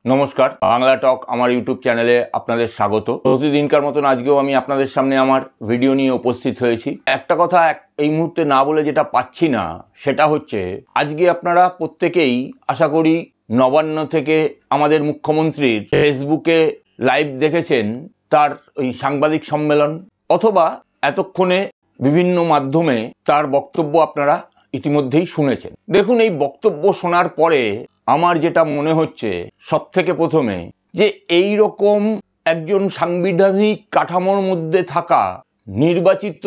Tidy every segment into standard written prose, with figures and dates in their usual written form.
নমস্কার, বাংলা টক আমার ইউটিউব চ্যানেলে আপনাদের স্বাগত। প্রতিদিনকার মতন আজকেও আমি আপনাদের সামনে আমার ভিডিও নিয়ে উপস্থিত হয়েছি। একটা কথা এই মুহূর্তে না বলে যেটা পাচ্ছি না, সেটা হচ্ছে আজকে আপনারা প্রত্যেকেই আশা করি নবান্ন থেকে আমাদের মুখ্যমন্ত্রীর ফেসবুকে লাইভ দেখেছেন, তার ওই সাংবাদিক সম্মেলন, অথবা এতক্ষণে বিভিন্ন মাধ্যমে তার বক্তব্য আপনারা ইতিমধ্যেই শুনেছেন। দেখুন, এই বক্তব্য শোনার পরে আমার যেটা মনে হচ্ছে সবথেকে প্রথমে, যে এই রকম একজন সাংবিধানিক কাঠামোর মধ্যে থাকা নির্বাচিত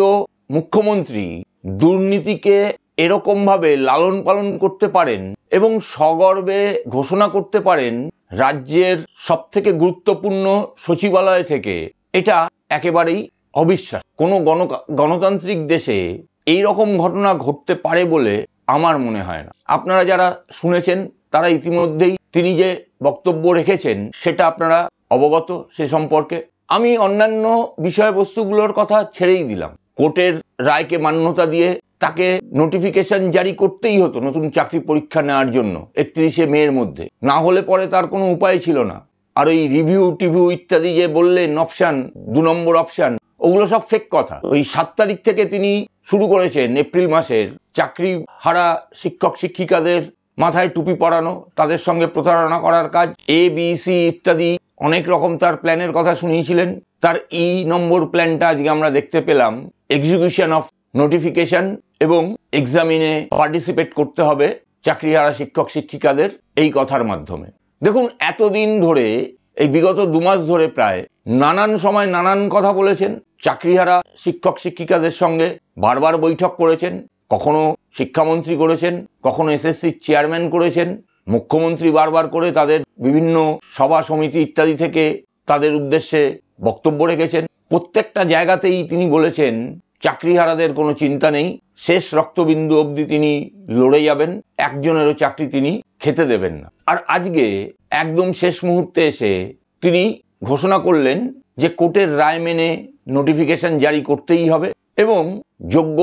মুখ্যমন্ত্রী দুর্নীতিকে এরকমভাবে লালন পালন করতে পারেন এবং সগর্বে ঘোষণা করতে পারেন রাজ্যের সবথেকে গুরুত্বপূর্ণ সচিবালয় থেকে, এটা একেবারেই অবিশ্বাস। কোনো গণতান্ত্রিক দেশে এই রকম ঘটনা ঘটতে পারে বলে আমার মনে হয় না। আপনারা যারা শুনেছেন তারা ইতিমধ্যেই তিনি যে বক্তব্য রেখেছেন সেটা আপনারা অবগত সে সম্পর্কে। আমি অন্যান্য বিষয়বস্তুগুলোর কথা ছেড়েই দিলাম। কোর্টের রায়কে মান্যতা দিয়ে তাকে নোটিফিকেশন জারি করতেই হতো নতুন চাকরি পরীক্ষা নেওয়ার জন্য 31শে মের মধ্যে, না হলে পরে তার কোনো উপায় ছিল না। আর ওই রিভিউ টিভিউ ইত্যাদি যে বললেন অপশান, 2 নম্বর অপশান, ওগুলো সব ফেক কথা। ওই 7 তারিখ থেকে তিনি শুরু করেছেন এপ্রিল মাসের চাকরি হারা শিক্ষক শিক্ষিকাদের মাথায় টুপি পরানো, তাদের সঙ্গে প্রতারণা করার কাজ, ABC ইত্যাদি অনেক রকম তার প্ল্যানের কথা শুনিয়েছিলেন। তার নম্বর প্ল্যানটা আজকে আমরা দেখতে পেলাম, এক্সিকিউশন অফ নোটিফিকেশন এবং এক্সামিনে পার্টিসিপেট করতে হবে চাকরিহারা শিক্ষক শিক্ষিকাদের, এই কথার মাধ্যমে। দেখুন, এতদিন ধরে এই বিগত 2 মাস ধরে প্রায় নানান সময় নানান কথা বলেছেন, চাকরিহারা শিক্ষক শিক্ষিকাদের সঙ্গে বারবার বৈঠক করেছেন, কখনো শিক্ষামন্ত্রী করেছেন, কখনো SSCর চেয়ারম্যান করেছেন, মুখ্যমন্ত্রী বারবার করে তাদের বিভিন্ন সভা সমিতি ইত্যাদি থেকে তাদের উদ্দেশ্যে বক্তব্য রেখেছেন। প্রত্যেকটা জায়গাতেই তিনি বলেছেন চাকরিহারাদের কোনো চিন্তা নেই, শেষ রক্তবিন্দু অবধি তিনি লড়ে যাবেন, একজনেরও চাকরি তিনি খেতে দেবেন না। আর আজকে একদম শেষ মুহূর্তে এসে তিনি ঘোষণা করলেন যে কোর্টের রায় মেনে নোটিফিকেশন জারি করতেই হবে এবং যোগ্য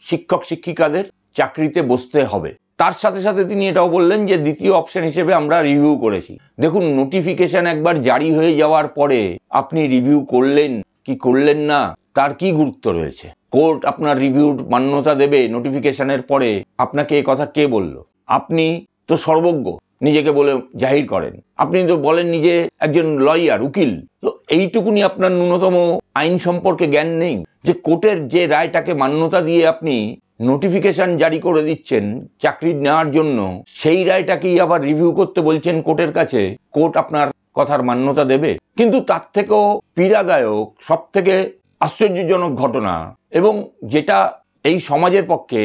শিক্ষক শিক্ষিকাদের চাকরিতে বসতে হবে। তার সাথে সাথে তিনি এটাও বললেন যে দ্বিতীয় অপশন হিসেবে আমরা রিভিউ করেছি। দেখুন, নোটিফিকেশন একবার জারি হয়ে যাওয়ার পরে আপনি রিভিউ করলেন কি করলেন না, তার কি গুরুত্ব রয়েছে? কোর্ট আপনার রিভিউর মান্যতা দেবে নোটিফিকেশনের পরে, আপনাকে এ কথা কে বলল? আপনি তো সর্বজ্ঞ নিজেকে বলে জাহির করেন, আপনি তো বলেন নিজে একজন লয়ার, উকিল, তো এইটুকুনি আপনার ন্যূনতম আইন সম্পর্কে জ্ঞান নেই যে কোর্টের যে রায়টাকে মান্যতা দিয়ে আপনি নোটিফিকেশন জারি করে দিচ্ছেন চাকরি নেওয়ার জন্য, সেই রায়টাকেই আবার রিভিউ করতে বলছেন কোর্টের কাছে, কোর্ট আপনার কথার মান্যতা দেবে? কিন্তু তার থেকেও পীড়াদায়ক, সব থেকে আশ্চর্যজনক ঘটনা এবং যেটা এই সমাজের পক্ষে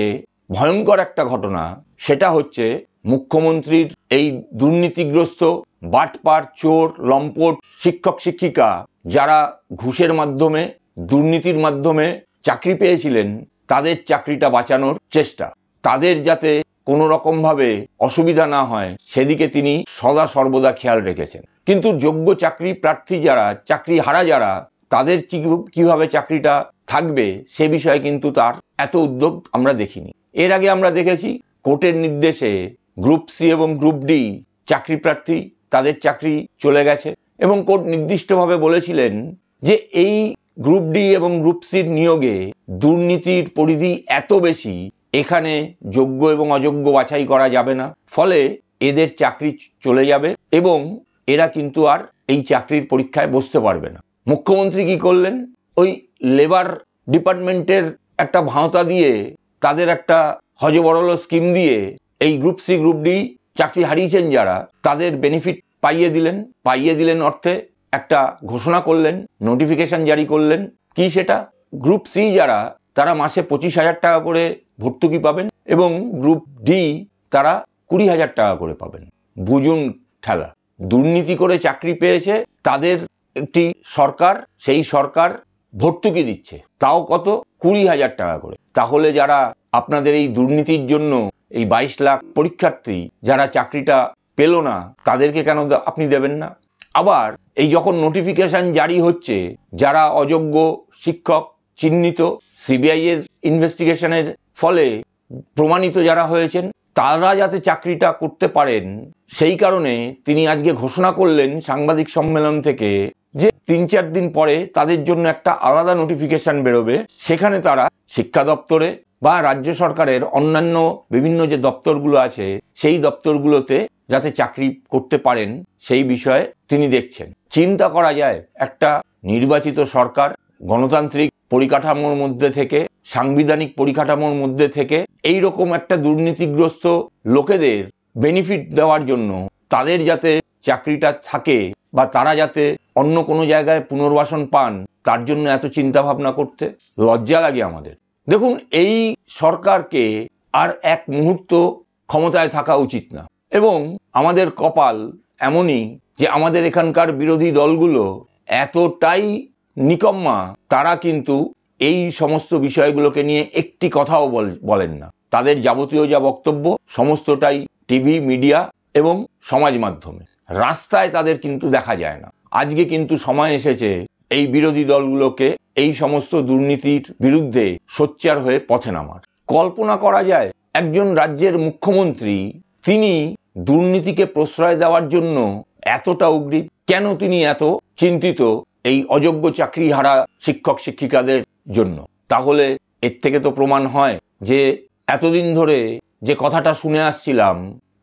ভয়ঙ্কর একটা ঘটনা, সেটা হচ্ছে মুখ্যমন্ত্রীর এই দুর্নীতিগ্রস্ত বাটপার, চোর, লম্পট শিক্ষক শিক্ষিকা যারা ঘুষের মাধ্যমে, দুর্নীতির মাধ্যমে চাকরি পেয়েছিলেন, তাদের চাকরিটা বাঁচানোর চেষ্টা, তাদের যাতে কোনো রকমভাবে অসুবিধা না হয় সেদিকে তিনি সদা সর্বদা খেয়াল রেখেছেন। কিন্তু যোগ্য চাকরি প্রার্থী যারা, চাকরি হারা যারা, তাদের কিভাবে চাকরিটা থাকবে সে বিষয়ে কিন্তু তার এত উদ্যোগ আমরা দেখিনি। এর আগে আমরা দেখেছি কোর্টের নির্দেশে গ্রুপ সি এবং গ্রুপ ডি চাকরি প্রার্থী তাদের চাকরি চলে গেছে এবং কোর্ট নির্দিষ্টভাবে বলেছিলেন যে এই গ্রুপ ডি এবং গ্রুপ সির নিয়োগে দুর্নীতির পরিধি এত বেশি, এখানে যোগ্য এবং অযোগ্য বাছাই করা যাবে না, ফলে এদের চাকরি চলে যাবে এবং এরা কিন্তু আর এই চাকরির পরীক্ষায় বসতে পারবে না। মুখ্যমন্ত্রী কি করলেন? ওই লেবার ডিপার্টমেন্টের একটা ভাঁওতা দিয়ে, তাদের একটা হজবরল স্কিম দিয়ে এই গ্রুপ সি গ্রুপ ডি চাকরি হারিয়েছেন যারা, তাদের বেনিফিট পাইয়ে দিলেন অর্থে একটা ঘোষণা করলেন, নোটিফিকেশন জারি করলেন। কি সেটা? গ্রুপ সি যারা, তারা মাসে 25,000 টাকা করে ভর্তুকি পাবেন এবং গ্রুপ ডি তারা 20,000 টাকা করে পাবেন। বুঝুন ঠেলা, দুর্নীতি করে চাকরি পেয়েছে তাদের একটি সরকার, সেই সরকার ভর্তুকি দিচ্ছে, তাও কত? 20,000 টাকা করে। তাহলে যারা আপনাদের এই দুর্নীতির জন্য এই 22 লাখ পরীক্ষার্থী যারা চাকরিটা পেল না, তাদেরকে কেন আপনি দেবেন না? আবার এই যখন নোটিফিকেশন জারি হচ্ছে, যারা অযোগ্য শিক্ষক চিহ্নিত, সিবিআই এর ইনভেস্টিগেশনের ফলে প্রমাণিত যারা হয়েছেন, তারা যাতে চাকরিটা করতে পারেন সেই কারণে তিনি আজকে ঘোষণা করলেন সাংবাদিক সম্মেলন থেকে যে 3-4 দিন পরে তাদের জন্য একটা আলাদা নোটিফিকেশন বেরোবে, সেখানে তারা শিক্ষা দপ্তরে বা রাজ্য সরকারের অন্যান্য বিভিন্ন যে দপ্তরগুলো আছে সেই দপ্তরগুলোতে যাতে চাকরি করতে পারেন সেই বিষয়ে তিনি দেখছেন। চিন্তা করা যায় একটা নির্বাচিত সরকার গণতান্ত্রিক পরিকাঠামোর মধ্যে থেকে, সাংবিধানিক পরিকাঠামোর মধ্যে থেকে এই রকম একটা দুর্নীতিগ্রস্ত লোকেদের বেনিফিট দেওয়ার জন্য তাদের যাতে চাকরিটা থাকে বা তারা যাতে অন্য কোনো জায়গায় পুনর্বাসন পান তার জন্য এত চিন্তা ভাবনা করতে লজ্জা লাগে আমাদের। দেখুন, এই সরকারকে আর এক মুহূর্ত ক্ষমতায় থাকা উচিত না, এবং আমাদের কপাল এমনই যে আমাদের এখানকার বিরোধী দলগুলো এতটাই নিকম্মা, তারা কিন্তু এই সমস্ত বিষয়গুলোকে নিয়ে একটি কথাও বলেন না। তাদের যাবতীয় যা বক্তব্য সমস্তটাই টিভি, মিডিয়া এবং সমাজ মাধ্যমে, রাস্তায় তাদের কিন্তু দেখা যায় না। আজকে কিন্তু সময় এসেছে এই বিরোধী দলগুলোকে এই সমস্ত দুর্নীতির বিরুদ্ধে সোচ্চার হয়ে পথে নামার। কল্পনা করা যায় একজন রাজ্যের মুখ্যমন্ত্রী তিনি দুর্নীতিকে প্রশ্রয় দেওয়ার জন্য এতটা উগ্রীব, কেন তিনি এত চিন্তিত এই অযোগ্য চাকরিহারা শিক্ষক শিক্ষিকাদের জন্য। তাহলে এর থেকে তো প্রমাণ হয় যে এতদিন ধরে যে কথাটা শুনে আসছিলাম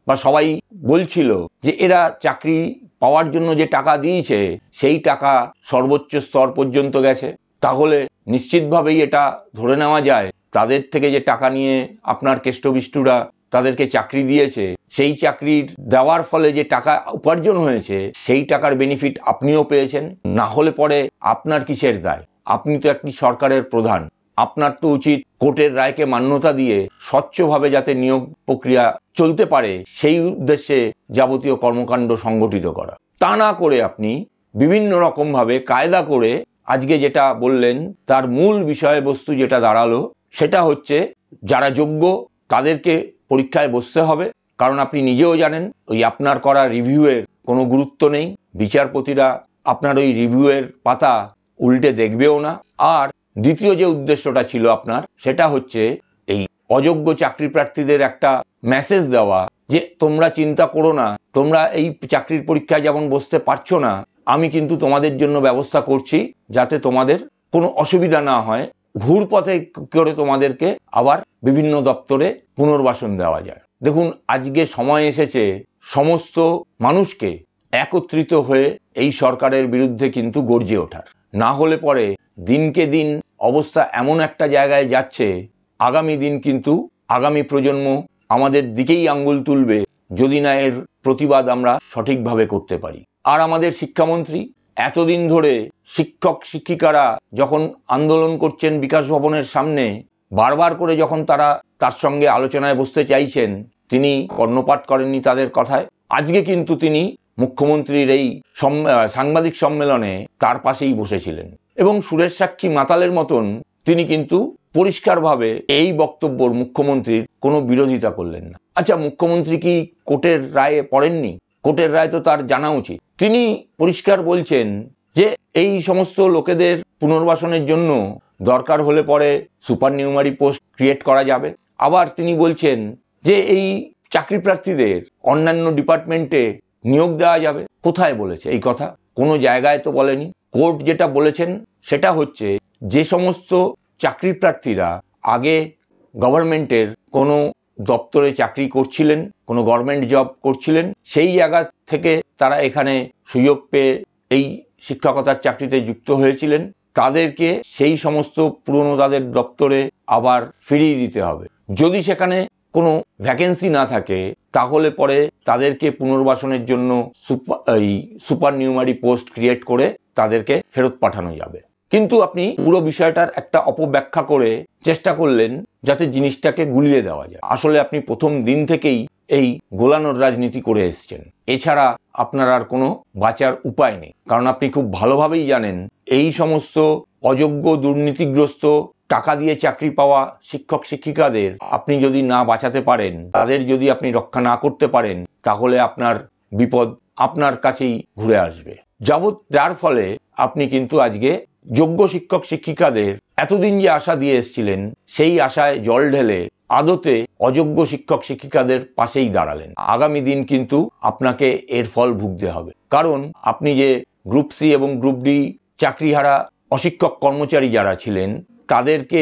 বা সবাই বলছিল যে এরা চাকরি পাওয়ার জন্য যে টাকা দিয়েছে সেই টাকা সর্বোচ্চ স্তর পর্যন্ত গেছে, তাহলে নিশ্চিতভাবেই এটা ধরে নেওয়া যায় তাদের থেকে যে টাকা নিয়ে আপনার কেষ্টবিষ্টুরা তাদেরকে চাকরি দিয়েছে, সেই চাকরির দেওয়ার ফলে যে টাকা উপার্জন হয়েছে সেই টাকার বেনিফিট আপনিও পেয়েছেন। না হলে পরে আপনার কিসের দায়? আপনি তো একটি সরকারের প্রধান, আপনার তো উচিত কোর্টের রায়কে মান্যতা দিয়ে স্বচ্ছভাবে যাতে নিয়োগ প্রক্রিয়া চলতে পারে সেই উদ্দেশ্যে যাবতীয় কর্মকাণ্ড সংগঠিত করা। তা না করে আপনি বিভিন্ন রকমভাবে কায়দা করে আজকে যেটা বললেন তার মূল বিষয়বস্তু যেটা দাঁড়ালো সেটা হচ্ছে যারা যোগ্য তাদেরকে পরীক্ষায় বসতে হবে, কারণ আপনি নিজেও জানেন ওই আপনার করা রিভিউয়ের কোনো গুরুত্ব নেই, বিচারপতিরা আপনার ওই রিভিউয়ের পাতা উল্টে দেখবেও না। আর দ্বিতীয় যে উদ্দেশ্যটা ছিল আপনার সেটা হচ্ছে এই অযোগ্য চাকরি প্রার্থীদের একটা মেসেজ দেওয়া যে তোমরা চিন্তা করো না, তোমরা এই চাকরির পরীক্ষায় যেমন বসতে পারছো না, আমি কিন্তু তোমাদের জন্য ব্যবস্থা করছি যাতে তোমাদের কোনো অসুবিধা না হয়, ঘুরপথে করে তোমাদেরকে আবার বিভিন্ন দপ্তরে পুনর্বাসন দেওয়া যায়। দেখুন, আজকে সময় এসেছে সমস্ত মানুষকে একত্রিত হয়ে এই সরকারের বিরুদ্ধে কিন্তু গর্জে ওঠার। না হলে পরে দিনকে দিন অবস্থা এমন একটা জায়গায় যাচ্ছে, আগামী দিন কিন্তু আগামী প্রজন্ম আমাদের দিকেই আঙ্গুল তুলবে যদি না এর প্রতিবাদ আমরা সঠিকভাবে করতে পারি। আর আমাদের শিক্ষামন্ত্রী এতদিন ধরে শিক্ষক শিক্ষিকারা যখন আন্দোলন করছেন বিকাশ ভবনের সামনে, বারবার করে যখন তারা তার সঙ্গে আলোচনায় বসতে চাইছেন তিনি কর্ণপাত করেননি তাদের কথায়। আজকে কিন্তু তিনি মুখ্যমন্ত্রীর এই সাংবাদিক সম্মেলনে তার পাশেই বসেছিলেন এবং সুরেশ সাক্ষী মাতালের মতন তিনি কিন্তু পরিষ্কারভাবে এই বক্তব্যর মুখ্যমন্ত্রীর কোনো বিরোধিতা করলেন না। আচ্ছা, মুখ্যমন্ত্রী কি কোর্টের রায়ে পড়েননি? কোর্টের রায় তো তার জানা উচিত। তিনি পরিষ্কার বলছেন যে এই সমস্ত লোকেদের পুনর্বাসনের জন্য দরকার হলে পরে সুপার নিউমারি পোস্ট ক্রিয়েট করা যাবে। আবার তিনি বলছেন যে এই চাকরি প্রার্থীদের অন্যান্য ডিপার্টমেন্টে নিয়োগ দেওয়া যাবে। কোথায় বলেছে এই কথা? কোনো জায়গায় তো বলেনি। কোর্ট যেটা বলেছেন সেটা হচ্ছে যে সমস্ত চাকরি প্রার্থীরা আগে গভর্নমেন্টের কোনো দপ্তরে চাকরি করছিলেন, কোনো গভর্নমেন্ট জব করছিলেন, সেই জায়গা থেকে তারা এখানে সুযোগ পেয়ে এই শিক্ষকতার চাকরিতে যুক্ত হয়েছিলেন, তাদেরকে সেই সমস্ত পুরনো তাদের দপ্তরে আবার ফিরিয়ে দিতে হবে। যদি সেখানে কোনো ভ্যাকেন্সি না থাকে তাহলে পরে তাদেরকে পুনর্বাসনের জন্য সুপার নিউমারি পোস্ট ক্রিয়েট করে তাদেরকে ফেরত পাঠানো যাবে। কিন্তু আপনি পুরো বিষয়টার একটা অপব্যাখ্যা করে চেষ্টা করলেন যাতে জিনিসটাকে গুলিয়ে দেওয়া যায়। আসলে আপনি প্রথম দিন থেকেই এই গোলানোর রাজনীতি করে এসছেন, এছাড়া আপনার আর কোনো বাঁচার উপায় নেই। কারণ আপনি খুব ভালোভাবেই জানেন এই সমস্ত অযোগ্য দুর্নীতিগ্রস্ত টাকা দিয়ে চাকরি পাওয়া শিক্ষক শিক্ষিকাদের আপনি যদি না বাঁচাতে পারেন, তাদের যদি আপনি রক্ষা না করতে পারেন, তাহলে আপনার বিপদ আপনার কাছেই ঘুরে আসবে। যার ফলে আপনি কিন্তু আজকে যোগ্য শিক্ষক শিক্ষিকাদের এতদিন যে আশা দিয়ে এসেছিলেন সেই আশায় জল ঢেলে আদতে অযোগ্য শিক্ষক শিক্ষিকাদের পাশেই দাঁড়ালেন। আগামী দিন কিন্তু আপনাকে এর ফল ভুগতে হবে, কারণ আপনি যে গ্রুপ সি এবং গ্রুপ ডি চাকরিহারা অশিক্ষক কর্মচারী যারা ছিলেন তাদেরকে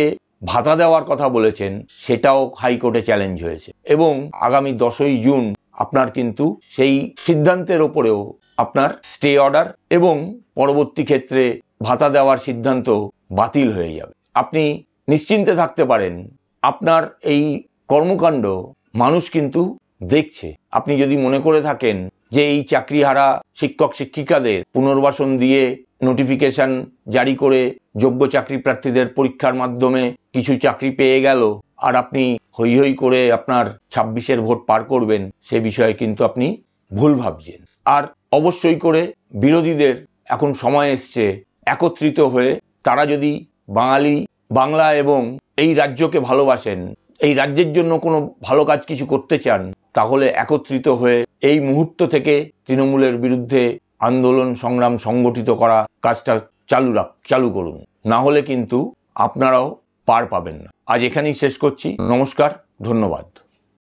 ভাতা দেওয়ার কথা বলেছেন, সেটাও হাইকোর্টে চ্যালেঞ্জ হয়েছে এবং আগামী 10ই জুন আপনার কিন্তু সেই সিদ্ধান্তের ওপরেও আপনার স্টে অর্ডার এবং পরবর্তী ক্ষেত্রে ভাতা দেওয়ার সিদ্ধান্ত বাতিল হয়ে যাবে। আপনি নিশ্চিন্তে থাকতে পারেন, আপনার এই কর্মকাণ্ড মানুষ কিন্তু দেখছে। আপনি যদি মনে করে থাকেন যে এই চাকরিহারা শিক্ষক শিক্ষিকাদের পুনর্বাসন দিয়ে নোটিফিকেশন জারি করে যোগ্য চাকরি প্রার্থীদের পরীক্ষার মাধ্যমে কিছু চাকরি পেয়ে গেল আর আপনি হৈ হৈ করে আপনার 26-এর ভোট পার করবেন, সে বিষয়ে কিন্তু আপনি ভুল ভাবছেন। আর অবশ্যই করে বিরোধীদের এখন সময় এসছে একত্রিত হয়ে, তারা যদি বাংলা এবং এই রাজ্যকে ভালোবাসেন, এই রাজ্যের জন্য কোনো ভালো কাজ কিছু করতে চান, তাহলে একত্রিত হয়ে এই মুহূর্ত থেকে তৃণমূলের বিরুদ্ধে আন্দোলন সংগ্রাম সংগঠিত করা কাজটা চালু করুন, না হলে কিন্তু আপনারাও পার পাবেন না। আজ এখানেই শেষ করছি। নমস্কার, ধন্যবাদ।